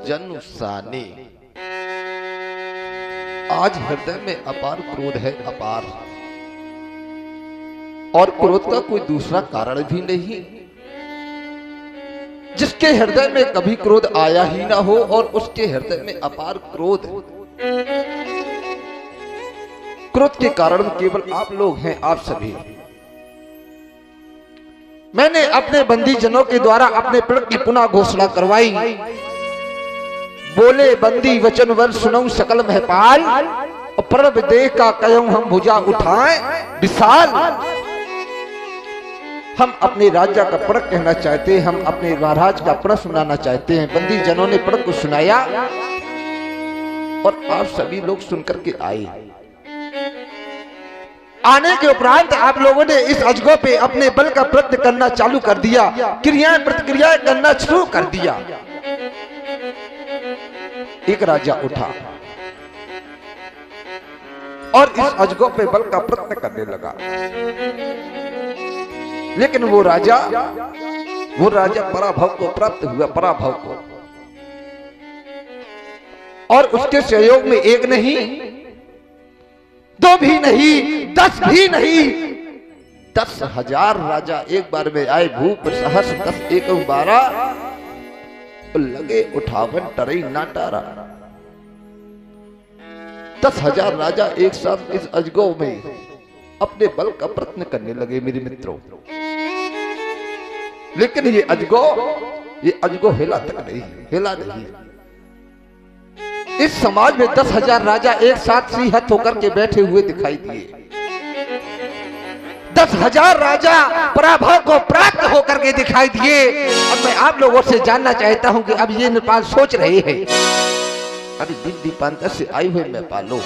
जनु साने। आज हृदय में अपार क्रोध है, अपार, और क्रोध का कोई दूसरा कारण भी नहीं। जिसके हृदय में कभी क्रोध आया ही ना हो और उसके हृदय में अपार क्रोध, क्रोध के कारण केवल आप लोग हैं, आप सभी। मैंने अपने बंदी जनों के द्वारा अपने प्रण की पुनः घोषणा करवाई। बोले बंदी वचन वर सुनऊ सकल महपाल, और प्रभ देख का कयऊ हम भुजा उठाएं विशाल। हम अपने राजा का प्रण कहना चाहते हैं, हम अपने महाराज का प्रण सुनाना चाहते हैं। बंदी जनों ने प्रण को सुनाया और आप सभी लोग सुनकर के आए। आने के उपरांत आप लोगों ने इस अजगो पे अपने बल का प्रयत्न करना चालू कर दिया, क्रियाएं प्रतिक्रियाएं करना शुरू कर दिया। एक राजा उठा और इस अजगो पे बल का प्रयत्न करने लगा, लेकिन वो राजा पराभव को प्राप्त हुआ, पराभव को। और उसके सहयोग में एक नहीं, दो भी नहीं, 10 भी नहीं, 10,000 राजा एक बार में आए। भूप सहस 10 एक 12, लगे उठावन टरई ना टारा। 10,000 राजा एक साथ इस अजगो में अपने बल का प्रयत्न करने लगे मेरे मित्रों। लेकिन ये अजगो हिला तक नहीं, हिला नहीं। इस समाज में 10,000 राजा एक साथ श्रीहत होकर के बैठे हुए दिखाई दिए। 10,000 राजा पराभव को प्राप्त होकर के दिखाई दिए। अब मैं आप लोगों से जानना चाहता हूं कि अब ये नेपाल सोच रहे हैं, अरे दिव्य दीपांतर से आई हुए नेपालो,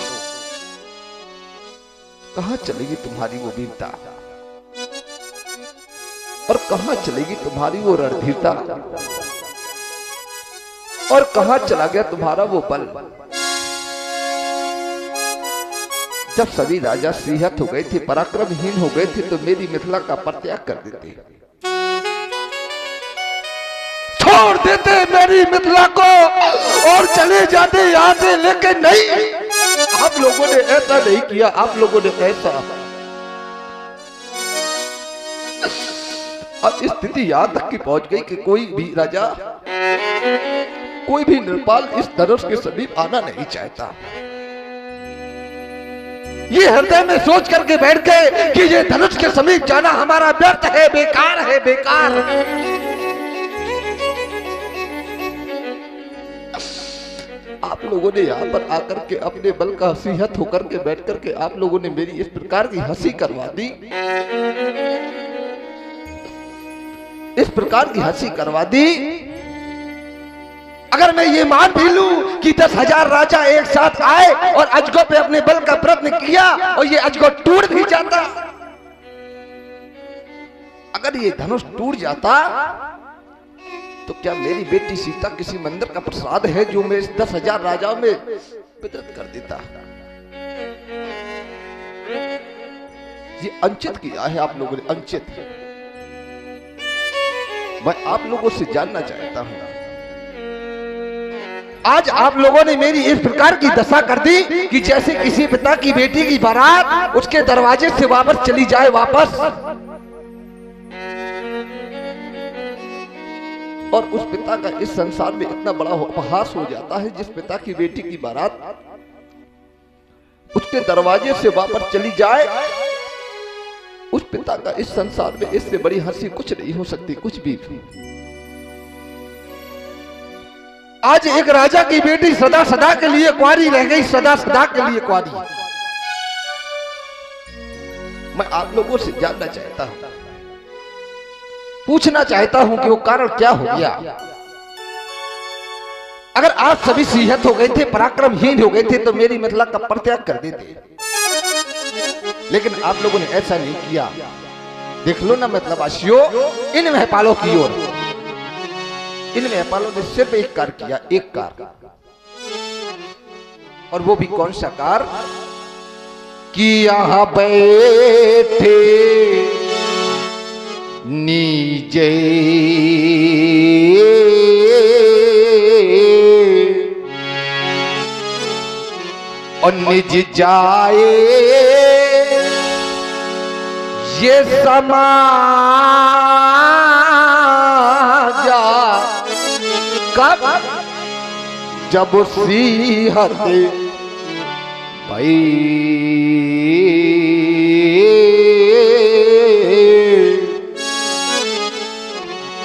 कहां चलेगी तुम्हारी वो वीरता, और कहां चलेगी तुम्हारी वो रणधीरता, और कहां चला गया तुम्हारा वो बल। जब सभी राजा श्रीहत हो गए थे, पराक्रमहीन हो गए थे, तो मेरी मिथिला का परित्याग कर देते, छोड़ देते मेरी मिथिला को और चले जाते यहां से। लेकिन नहीं, आप लोगों ने ऐसा नहीं किया। आप लोगों ने ऐसा, अब स्थिति यहां तक की पहुंच गई कि कोई भी राजा, कोई भी नृपाल इस धनुष के समीप आना नहीं चाहता। ये हृदय में सोच करके बैठ गए कि ये धनुष के समीप जाना हमारा व्यर्थ है, बेकार है, बेकार। आप लोगों ने यहाँ पर आकर के अपने बल का हसीहत होकर के बैठ करके आप लोगों ने मेरी इस प्रकार की हंसी करवा दी, इस प्रकार की हंसी करवा दी। अगर मैं ये मान भी लूं कि 10,000 राजा एक साथ आए और अजगो पे अपने बल का प्रयत्न किया और ये अजगो टूट भी जाता, अगर ये धनुष टूट जाता, तो क्या मेरी बेटी सीता किसी मंदिर का प्रसाद है जो मैं इस 10,000 राजाओं में वितरित कर देता। ये अंचित किया है आप लोगों ने, अंचित। मैं आप लोगों से जानना चाहता हूं, आज आप लोगों ने मेरी इस प्रकार की दशा कर दी कि जैसे किसी पिता की बेटी की बारात उसके दरवाजे से वापस चली जाए, वापस, और उस पिता का इस संसार में इतना बड़ा उपहास हो जाता है, जिस पिता की बेटी की बारात उसके दरवाजे से वापस चली जाए, उस पिता का इस संसार में इससे बड़ी हंसी कुछ नहीं हो सकती, कुछ भी। आज एक राजा की बेटी सदा सदा के लिए कुंवारी रह गई, सदा सदा के लिए कुंवारी। मैं आप लोगों से जानना चाहता हूं, पूछना चाहता हूं कि वो कारण क्या हो गया। अगर आप सभी श्रीहत हो गए थे, पराक्रमहीन हो गए थे, तो मेरी मिथिला का परित्याग कर देते, लेकिन आप लोगों ने ऐसा नहीं किया। देख लो ना मिथिलावासियों, इन महपालों की ओर, इन महपालों ने सिर्फ एक कार्य किया, एक कार्य, और वो भी कौन सा कार्य कि यहां बैठे नीचे और निज जाए ये समाजा कब जब सीहत भाई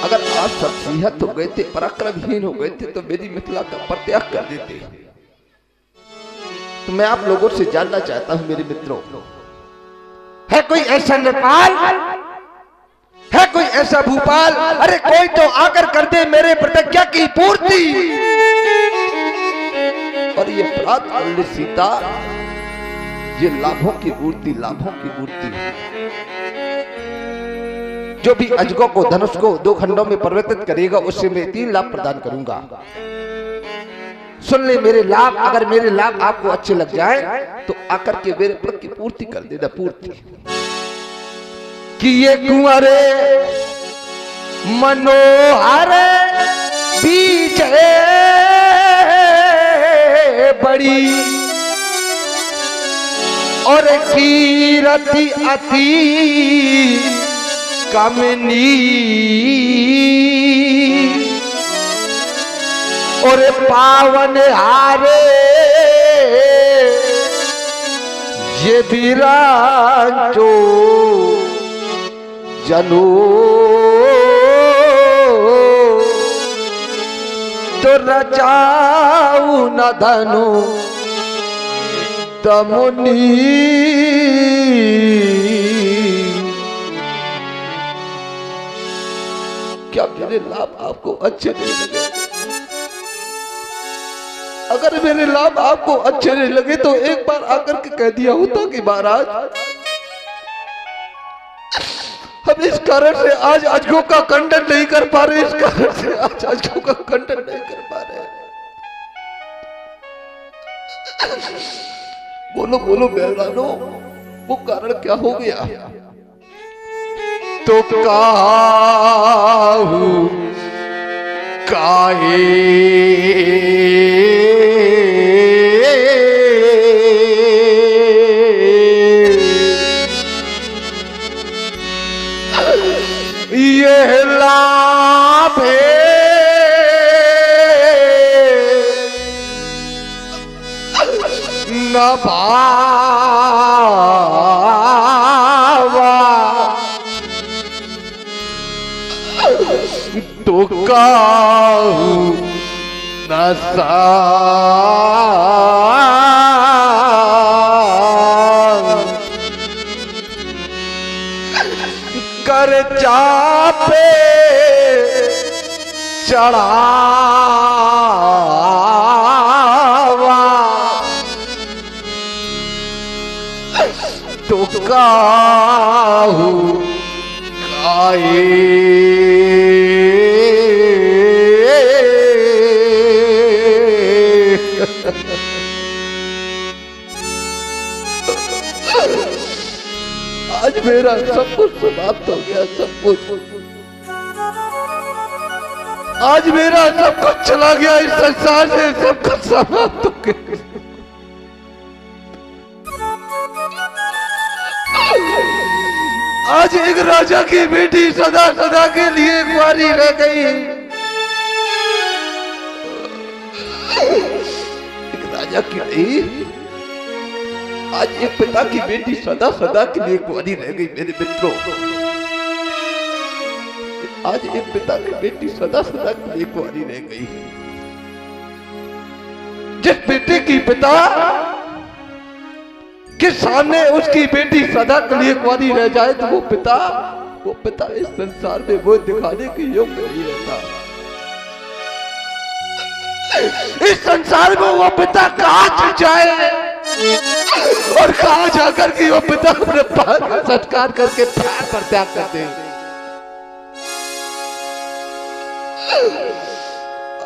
अगर आप सब सीहत हो गए थे, पराक्रमहीन हो गए थे, तो मेरी मिथिला का परित्याग कर देते। तो मैं आप लोगों से जानना चाहता हूं मेरे मित्रों, है कोई ऐसा नेपाल, है कोई ऐसा भूपाल, अरे कोई तो आकर कर दे मेरे प्रतिज्ञा की पूर्ति। और ये प्राप्त कर ले सीता, ये लाभों की पूर्ति, लाभों की पूर्ति। जो भी अजगों को, धनुष को 2 खंडों में परिवर्तित करेगा उससे मैं 3 लाभ प्रदान करूंगा। सुन ले मेरे लाभ, अगर मेरे लाभ आपको अच्छे लग जाए तो आकर के मेरे व्रत की पूर्ति कर देना, पूर्ति। कि ये कुंवरे मनोहर बीज बड़ी और कीरति अति कमनी और पावन हारे ये विराजो जनो तो रचाऊ न धनु तमुनी। क्या मेरे लाभ आपको अच्छे नहीं लगे? अगर मेरे लाभ आपको अच्छे नहीं लगे तो एक बार आकर के कह दिया होता कि महाराज हम इस कारण से आज अजगों का खंडन नहीं कर पा रहे, इस कारण से आज अजगों का खंडन नहीं कर पा रहे। बोलो बोलो मेहरानो, वो कारण क्या हो गया? तो काहू काहे ये लाभ न भावा तो काहू न सा कर चापे चढ़ावा तो काहू काहे आज मेरा सब कुछ समाप्त हो गया, सब कुछ आज मेरा सब कुछ चला गया, इस संसार से सब कुछ समाप्त हो गया। आज एक राजा की बेटी सदा सदा के लिए कुंवारी रह गई, एक राजा की नहीं, आज एक पिता की बेटी सदा सदा के लिए कुंवारी रह गई। मेरे मित्रों, आज एक पिता की बेटी सदा सदा के लिए कुंवारी रह गई। जिस बेटे की पिता के सामने उसकी बेटी सदा के लिए कुंवारी रह जाए तो वो पिता इस संसार में वो दिखाने के योग्य नहीं रहता। इस संसार में वो पिता कहाँ चल जाए और कहाँ जाकर के वो पिता अपने पैर का सत्कार करके पैर पर त्याग कर दे।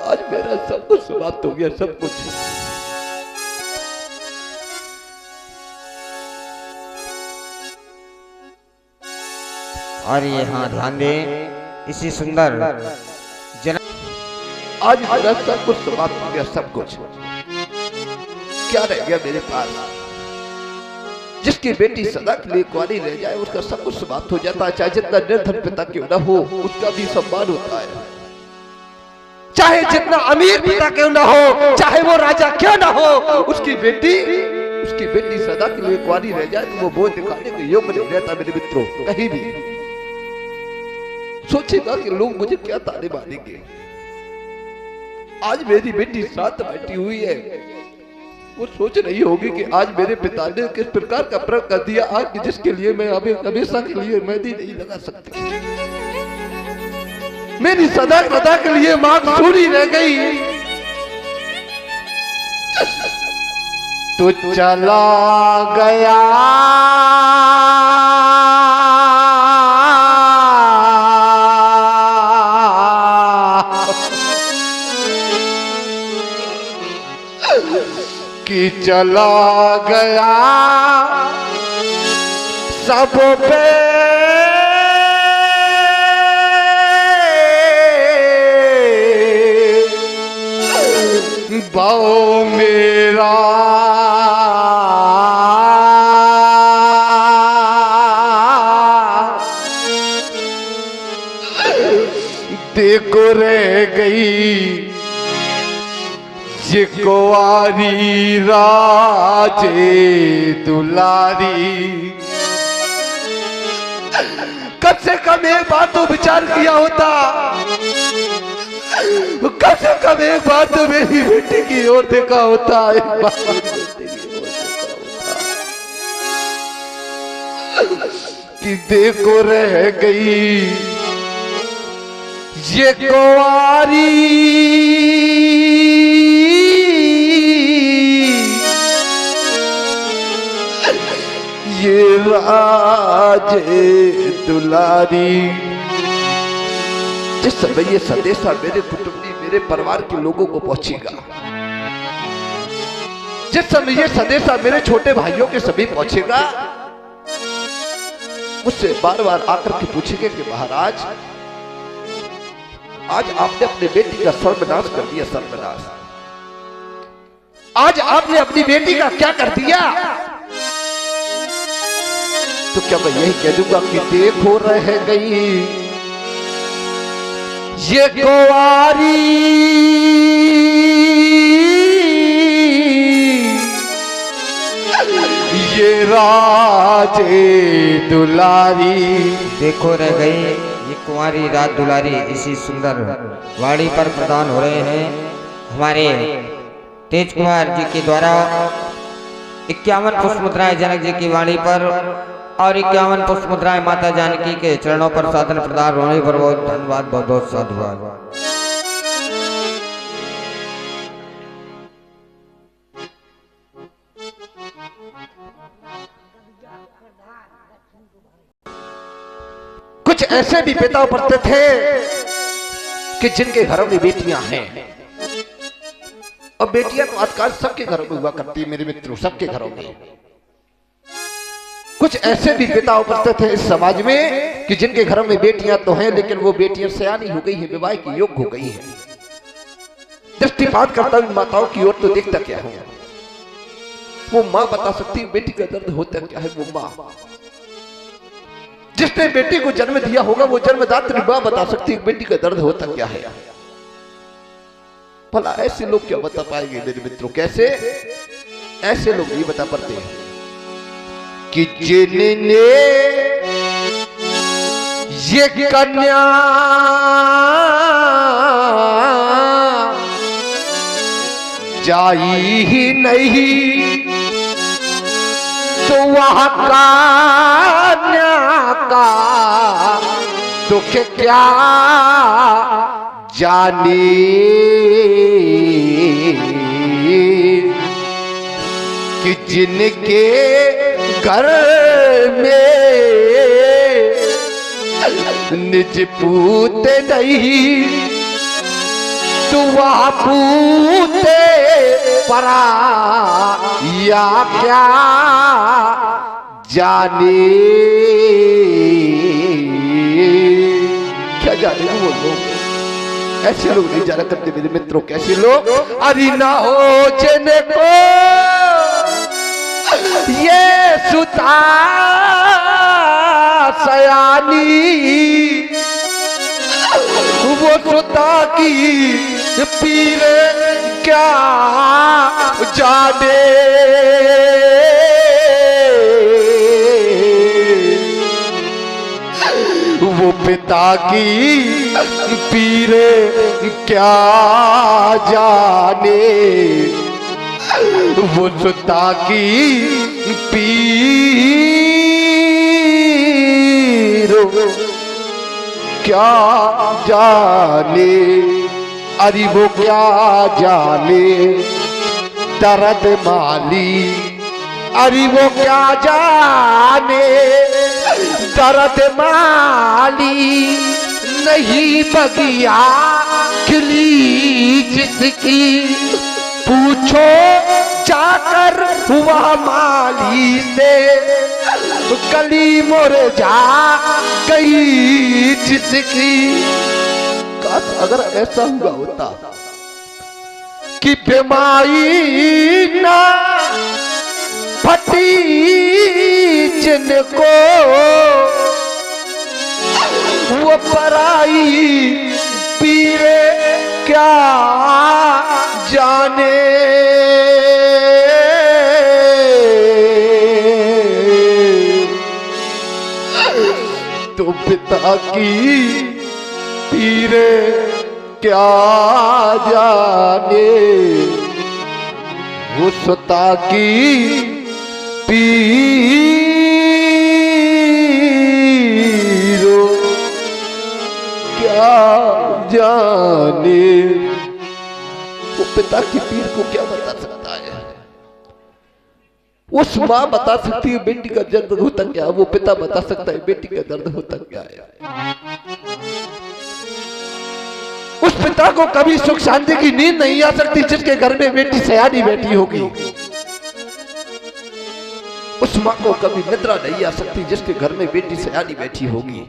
आज मेरा सब कुछ समाप्त हो गया, सब कुछ। और यहाँ ध्यान दें, इसी सुंदर आज मेरा सब कुछ समाप्त हो गया, सब कुछ। क्या रह गया मेरे पास? जिसकी बेटी सदा के लिए कुंवारी रह जाए उसका सब कुछ समाप्त हो जाता है। चाहे जितना निर्धन पिता क्यों न हो उसका भी सम्मान होता है। चाहे जितना अमीर पिता क्यों न हो, चाहे वो राजा क्यों न हो, उसकी बेटी सदा के लिए कुंवारी रह जाए तो वो बोझ दिखाने के योग्य नहीं रहता मेरे मित्रों कहीं भी। सोचेगा कि लोग मुझे क्या ताने मारेंगे। आज मेरी बेटी साथ बैठी हुई है, वो सोच रही होगी कि आज मेरे पिता ने किस प्रकार का प्रण कर दिया आज कि जिसके लिए मैं अभी हमेशा के लिए मेहंदी नहीं लगा सकती। मेरी सदा के लिए मांग सूरी रह गई। तो चला गया कि चला गया सब पे बाओ मेरा देखो रह गई ये कुंवारी राजे दुलारी। कब से कम एक बार तो विचार किया होता, कम से कम एक बार तो मेरी बेटी की ओर देखा होता, एक बार कि देखो रह गई ये कुंवारी ये राजे दुलारी। जिस समय ये संदेशा मेरे कुटुंबी मेरे परिवार के लोगों को पहुंचेगा, जिस समय ये संदेशा मेरे छोटे भाइयों के सभी पहुंचेगा, मुझसे बार बार आकर के पूछेंगे कि महाराज आज आपने अपनी बेटी का सर्वनाश कर दिया, सर्वनाश। आज आपने अपनी बेटी का क्या कर दिया? तो क्या मैं यही कह दूंगा कि देखो रह गई ये कुंवारी ये राजे दुलारी। देखो रह गई ये कुंवारी राज दुलारी। इसी सुंदर वाणी पर प्रदान हो रहे हैं हमारे तेज कुमार जी के द्वारा 51 पुष्प मुद्राएं जनक जी की वाणी पर और 51 पुष्प मुद्राएं माता जानकी के चरणों पर साधन प्रदान होने पर बहुत धन्यवाद, बहुत बहुत साधुवाद। कुछ ऐसे भी पिता पढ़ते थे कि जिनके घरों में बेटियां हैं, और बेटियां तो आजकल सबके घरों में हुआ करती है मेरे मित्रों, सबके घरों में। कुछ ऐसे भी पिता उपस्थित थे इस समाज में कि जिनके घरों में बेटियां तो हैं लेकिन वो बेटियां सयानी हो गई है, विवाह की योग्य हो गई है। दृष्टिपात करता हुई माताओं की ओर तो देखता क्या है, वो माँ बता सकती है बेटी का दर्द होता क्या है। वो माँ जिसने बेटी को जन्म दिया होगा वो जन्मदात्री माँ बता सकती है बेटी का दर्द होता क्या है। भला ऐसे लोग क्या बता पाएंगे मेरे मित्रों? कैसे? ऐसे लोग नहीं बता पाते हैं कि जिन्होंने ये कन्या जाई ही नहीं तो वह कन्या का दुख क्या जाने। कि जिनके घर में निज पूत नहीं तो वह पूते परा या क्या जाने। क्या जाने वो लोग? ऐसे लोग नहीं जाना करते मेरे मित्रों। कैसे लोग? अरे ना हो जिनको ये सुता सयानी वो सुता की पीर क्या जाने वो पिता की पीर क्या जाने वो सुता की पीर क्या जाने अरे वो क्या जाने दर्द माली अरे वो क्या जाने दर्द माली नहीं बगिया खिली जिसकी पूछो जाकर हुआ माली से कली मुरझा गई जिसकी। काश अगर ऐसा हुआ होता कि बीमारी ना फटी जिनको वो पराई पीरे क्या जाने तो पिता की पीरे क्या जाने वो सुता की पीरो क्या जाने। वो पिता की पीर को क्या बता सकता है? उस माँ बता सकती है बेटी का दर्द होता क्या, वो पिता बता सकता है बेटी का दर्द होता क्या है। उस पिता को कभी सुख शांति की नींद नहीं आ सकती जिसके घर में बेटी सयानी बैठी होगी। उस माँ को कभी निद्रा नहीं आ सकती जिसके घर में बेटी सयानी बैठी होगी।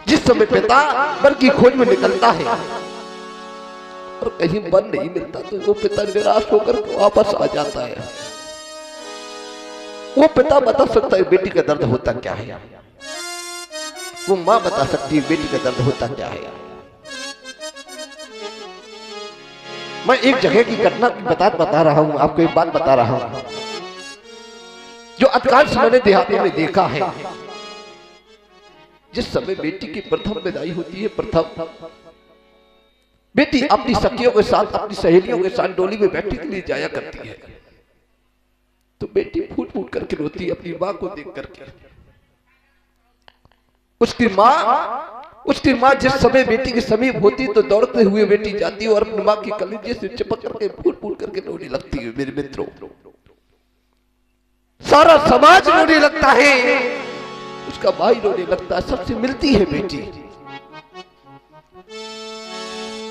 जिस समय पिता वन की खोज में निकलता है और कहीं वन नहीं मिलता तो वो पिता निराश होकर वापस आ जाता है। वो पिता बता सकता है बेटी का दर्द होता क्या है, वो माँ बता सकती है बेटी का दर्द होता क्या है। मैं एक जगह की घटना बता रहा हूं, आपको एक बात बता रहा हूं जो अधिकांश मैंने देहातों में देखा है। जिस समय बेटी की प्रथम विदाई होती है, प्रथम बेटी अपनी सखियों के साथ अपनी सहेलियों के साथ डोली में बैठने के लिए जाया करती है तो बेटी फूट फूट करके रोती है अपनी माँ को देख करके। उसकी माँ जिस समय बेटी के समीप होती तो दौड़ते हुए बेटी जाती और अपनी माँ की कलीजे से चिपक करके फूट फूट करके रोने लगती है। मेरे मित्रों, सारा समाज रोने लगता है, उसका भाई रोने लगता है, सबसे मिलती है बेटी।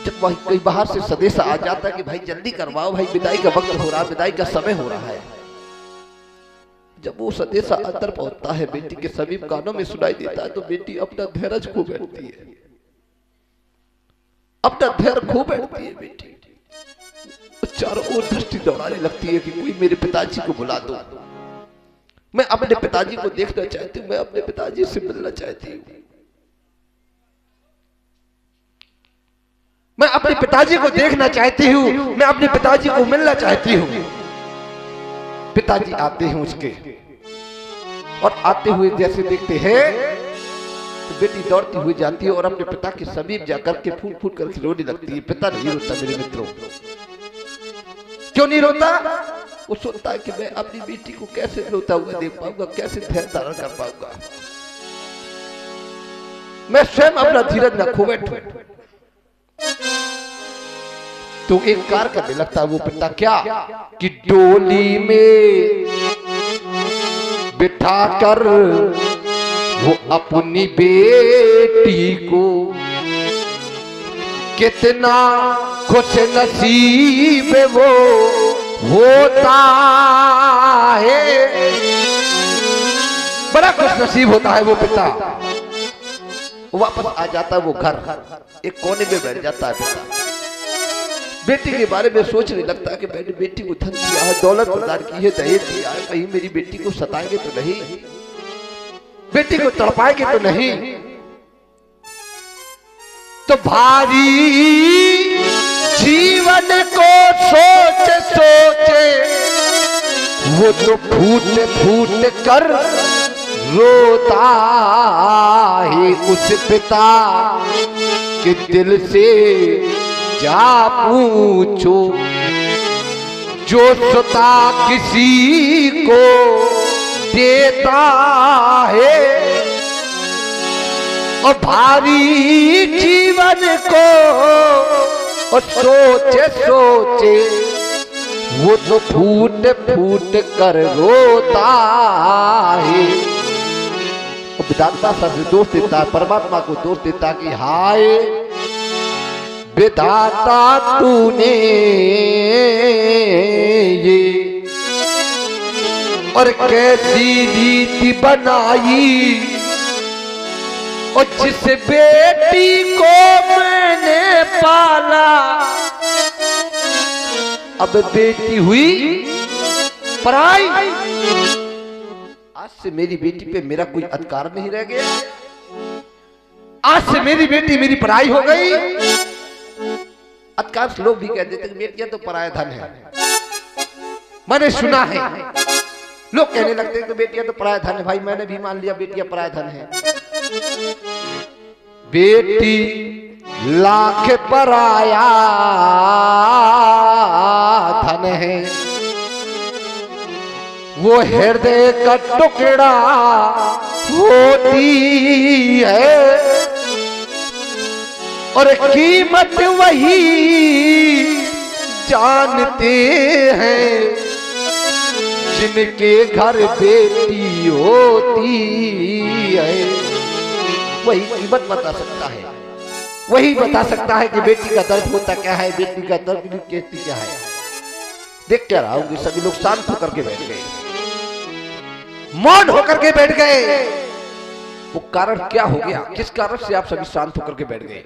जब वही कोई बाहर से संदेशा आ जाता है कि भाई जल्दी करवाओ, भाई विदाई का वक्त हो रहा, विदाई का समय हो रहा है। जब वो संदेशा अंदर पहुंचता है, बेटी के समीप कानों में सुनाई देता है तो बेटी अपना धैर्य खो बैठती है, अपना धैर्य खो बैठती है। बेटी चारों ओर दृष्टि दौड़ाने लगती है कि कोई मेरे पिताजी को बुला दो, मैं अपने पिताजी को देखना चाहती हूँ, मैं अपने पिताजी से मिलना चाहती हूँ, मैं अपने पिताजी को देखना चाहती हूँ, मैं अपने पिताजी को मिलना चाहती हूँ। पिताजी आते हैं उसके और आते हुए जैसे देखते हैं तो बेटी दौड़ती हुई जाती है और अपने पिता के समीप जाकर के फूट फूट करके रोने लगती है। पिता नहीं रोता मेरे मित्रों। क्यों नहीं रोता? वो सोचता है कि मैं अपनी बेटी को कैसे रोता हुआ देख पाऊंगा, कैसे धैर्य धारण कर पाऊंगा, मैं स्वयं अपना धीरज न खो बैठूं। तो एक कार करने लगता है वो पिता, क्या कि डोली में बिठाकर वो अपनी बेटी को कितना खुश नसीब वो होता है, बड़ा खुश नसीब होता है वो पिता। वापस आ जाता है वो घर, एक कोने में बैठ जाता है पिता। बेटी के बारे में सोचने लगता कि मैंने बेटी को धन दिया है, दौलत प्रदान की है, दहेज दिया है, कहीं मेरी बेटी को सताएंगे तो नहीं, बेटी को तड़पाएंगे तो नहीं। तो भारी जीवन को सोच सोचे वो तो फूट फूट कर रोता है उस पिता के दिल से जा पूछो जो सता किसी को देता है। और भारी जीवन को और सोचे सोचे वो तो फूट फूट कर रोता है। विधाता से दोष देता, परमात्मा को दोष देता कि हाय विधाता तूने ये और कैसी रीति बनाई, और जिस बेटी को मैंने पाला अब बेटी हुई पराई। आज से मेरी बेटी पे मेरा कोई अधिकार नहीं रह गया, आज से मेरी बेटी मेरी पराई हो गई। अधिकांश लोग भी कह देते हैं बेटियां तो पराया धन है। मैंने सुना है लोग कहने लगते हैं कि बेटियां तो पराया धन है। भाई मैंने भी मान लिया बेटियां पराया धन है। बेटी लाख पराया धन है, वो हृदय का टुकड़ा होती है, और कीमत वही जानते हैं जिनके घर बेटी होती है। वही कीमत बता सकता है, वही बता सकता है कि बेटी का दर्द होता क्या है, बेटी का दर्द कहती क्या है। देख क्या रहा होगी, सभी लोग शांत होकर के बैठ गए, मौन होकर के बैठ गए। वो कारण क्या हो गया, किस कारण से आप सभी शांत होकर के बैठ गए?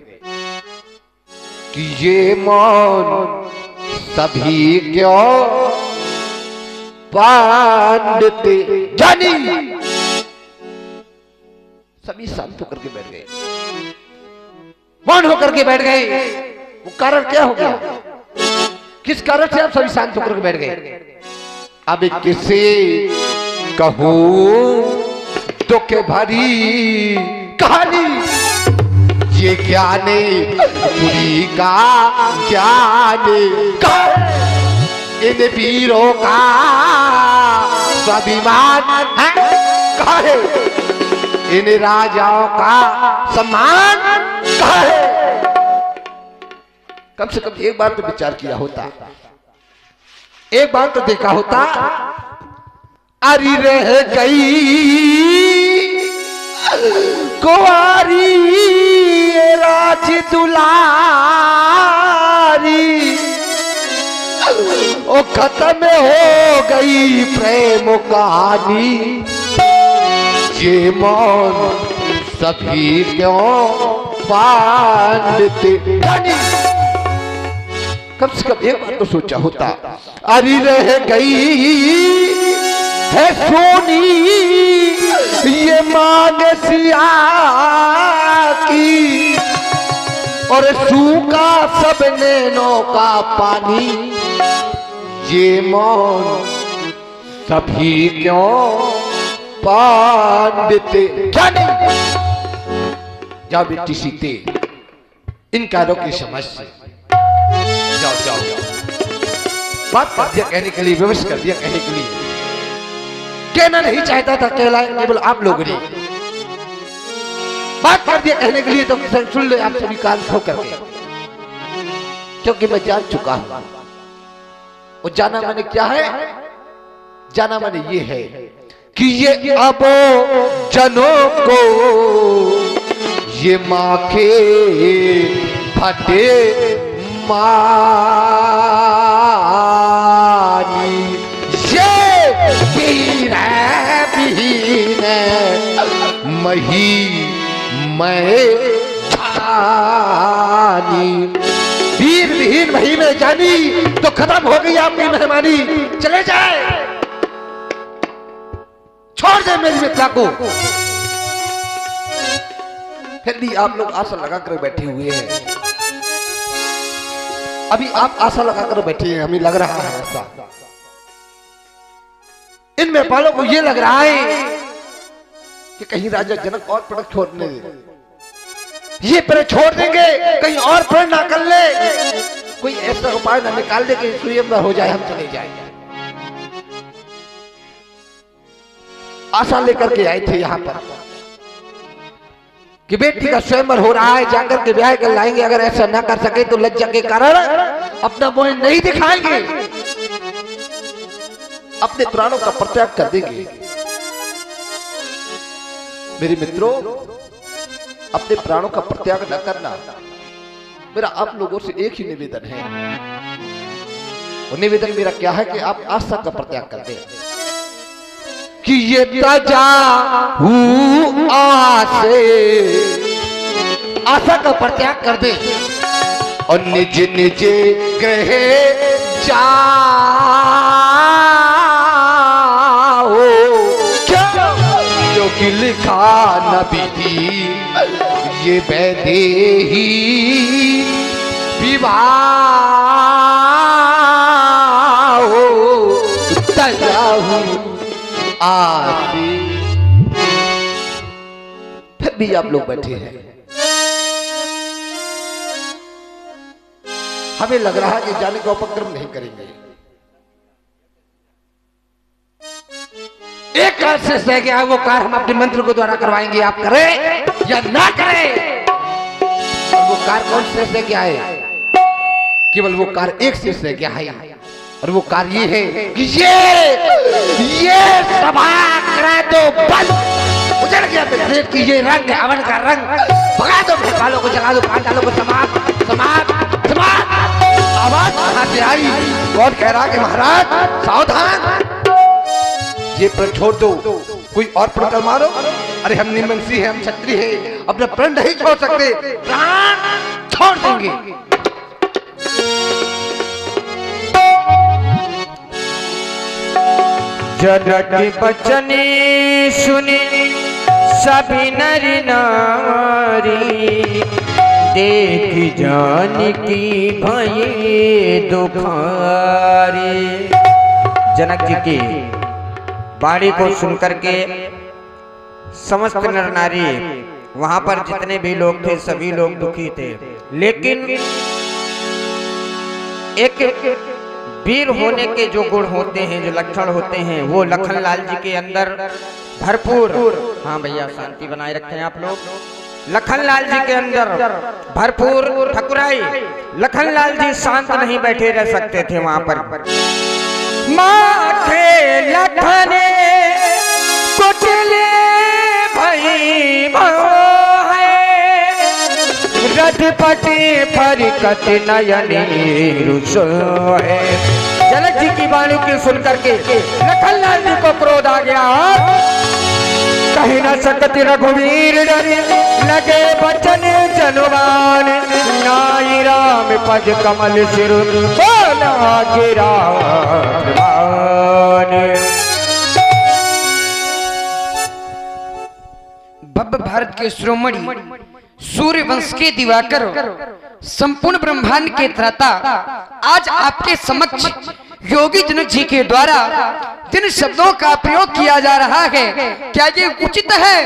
कि ये मौन सभी क्यों बांधते जानी। सभी शांत होकर के बैठ गए, मौन होकर के बैठ गए। वो कारण क्या हो गया, किस कारण से आप सभी शांत होकर के बैठ गए? अब किसे कहूं दुख भरी कहानी, ये ज्ञाने पूरी का ज्ञाने इन वीरों का स्वाभिमान कहाँ है, इन राजाओं का सम्मान कहाँ है? कम से कम एक बार तो विचार किया होता, एक बार तो देखा होता। अरे रह गई कुंवारी राज दुलारी, ओ खत्म हो गई प्रेम कहानी, ये मौन सभी क्यों बांधते। कम से कम एक बार तो सोचा होता। अरे रह गई है सोनी ये मांग सिया की, और सूखा सब नैनों का पानी, ये मौन सभी क्यों बांधते। क्या नहीं, जाओ बेटी सीते इन कार्यों की समझ से जाओ जाओ बात कर दिया कहने के लिए, व्यवस्था कर दिया कहने के लिए। कहना नहीं चाहता था, कहलाए केवल आप लोग ने बात कर दिया कहने के लिए, तो सुन ले आप सभी कान खो करके, क्योंकि मैं जान चुका हूं। और जाना मैंने क्या है, जाना मैंने ये है कि ये अब जनों को ये माँ के फटे मानी, ये वीर बीन मही मैं छानी, हीर विहीन वही में जानी, तो खत्म हो गई आपकी मेहमानी। चले जाए, छोड़ दे मेरी मिथिला को। फिर भी आप लोग आशा लगाकर बैठे हुए हैं। अभी आप आशा लगाकर बैठे हैं, हमें लग रहा है ऐसा। इन व्यापारियों को ये लग रहा है कि कहीं राजा जनक और प्रण छोड़ने दे, ये प्रण छोड़ देंगे, कहीं और प्रण ना कर ले, कोई ऐसा उपाय ना निकाल दे कि स्वयंवर हो जाए, हम चले जाएंगे। आशा लेकर के आए थे यहाँ पर कि बेटी का स्वयंवर हो रहा है, जाकर के ब्याह कर लाएंगे। अगर ऐसा ना कर सके तो लज्जा के कारण अपना मोह नहीं दिखाएंगे, अपने प्राणों का परित्याग कर देंगे। मेरे मित्रों, अपने प्राणों का परित्याग न करना मेरा आप लोगों से एक ही निवेदन है। और निवेदन मेरा क्या है कि आप आशा का परित्याग कर दें, कि ये ताजा आसे आशा का परित्याग कर दे और निज निज ग्रह जाओ। जो कि लिखा नबी थी ये वैदेही विवाह आसे। फिर भी आप लोग बैठे हैं, हमें लग रहा है कि जाने का उपक्रम नहीं करेंगे। एक कार से सह गया वो कार हम अपने मंत्र को द्वारा करवाएंगे, आप करें या ना करें। और वो कार कौन से सह गया है? केवल वो कार एक से सह गया है, और वो कार ये है कि ये सभा करा दो बंद। उजड़ गया प्लेट की ये रंग है, अवन का रंग। भगा दो वालों को, जगा दो पांडालों को, समाप्त समाप्त समाप्त। आवाज कहां से आई? कौन कह रहा कि महाराज सावधान, ये प्रण छोड़ दो, कोई और प्रण कर मारो। अरे हम निमंसी हैं, हम क्षत्रिय हैं, अपना प्रण नहीं छोड़ सकते, प्राण छोड़ देंगे। जनक बचन सुनी सभी नर नारी, देख जानकी भये दुखारी। जनक जी की वाणी को सुनकर के समस्त नर नारी, वहां पर जितने भी लोग थे सभी लोग दुखी थे। लेकिन एक वीर होने के जो गुण होते हैं, जो लक्षण होते हैं, वो लखनलाल जी के अंदर भरपूर। हाँ भैया शांति बनाए रखें आप लोग। लखनलाल जी के अंदर भरपूर ठकुराई। लखनलाल जी शांत नहीं बैठे रह सकते थे वहां पर। माथे लखने कुटले भई रथपटे फरकत नयनी रुसो है। जनक जी की वाणी की सुनकर के लखनलाल जी को क्रोध आ गया। कहीं न सकत रघुवीर डरे, लगे बचन जनुवान। नाई राम पद कमल सिर, बोला गिरा भव्य भारत के शिरोमणि सूर्य वंश के दिवाकर, संपूर्ण ब्रह्मांड के त्राता, आज आपके समक्ष योगी जनक जी के द्वारा जिन शब्दों का प्रयोग किया जा रहा है, क्या ये उचित है?